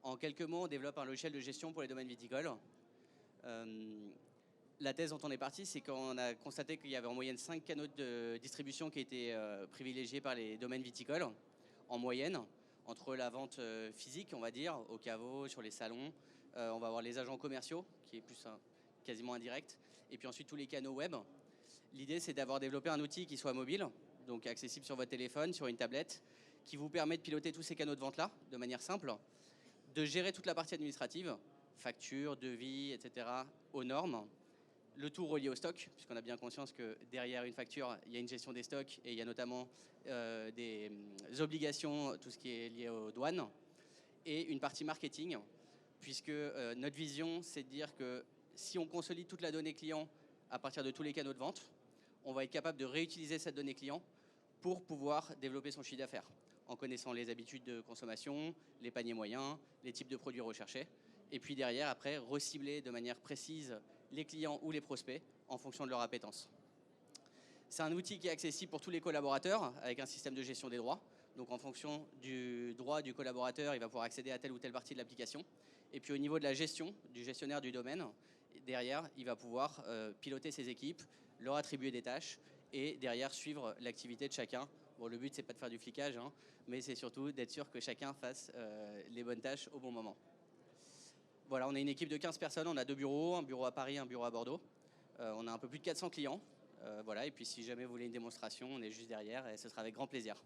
En quelques mots, on développe un logiciel de gestion pour les domaines viticoles. La thèse dont on est parti, c'est qu'on a constaté qu'il y avait en moyenne 5 canaux de distribution qui étaient privilégiés par les domaines viticoles, en moyenne, entre la vente physique, on va dire, au caveau, sur les salons. On va avoir les agents commerciaux, qui est plus quasiment indirect, et puis ensuite tous les canaux web. L'idée, c'est d'avoir développé un outil qui soit mobile, donc accessible sur votre téléphone, sur une tablette, qui vous permet de piloter tous ces canaux de vente-là, de manière simple, de gérer toute la partie administrative, factures, devis, etc., aux normes, le tout relié au stock, puisqu'on a bien conscience que derrière une facture, il y a une gestion des stocks et il y a notamment des obligations, tout ce qui est lié aux douanes, et une partie marketing, puisque notre vision, c'est de dire que si on consolide toute la donnée client à partir de tous les canaux de vente, on va être capable de réutiliser cette donnée client pour pouvoir développer son chiffre d'affaires, en connaissant les habitudes de consommation, les paniers moyens, les types de produits recherchés, et puis derrière, après, recibler de manière précise les clients ou les prospects en fonction de leur appétence. C'est un outil qui est accessible pour tous les collaborateurs avec un système de gestion des droits. Donc en fonction du droit du collaborateur, il va pouvoir accéder à telle ou telle partie de l'application. Et puis au niveau de la gestion, du gestionnaire du domaine, derrière, il va pouvoir piloter ses équipes, leur attribuer des tâches et derrière suivre l'activité de chacun. Bon, le but, c'est pas de faire du flicage, hein, mais c'est surtout d'être sûr que chacun fasse les bonnes tâches au bon moment. Voilà, on est une équipe de 15 personnes, on a 2 bureaux, un bureau à Paris, un bureau à Bordeaux. On a un peu plus de 400 clients. Voilà, et puis si jamais vous voulez une démonstration, on est juste derrière et ce sera avec grand plaisir.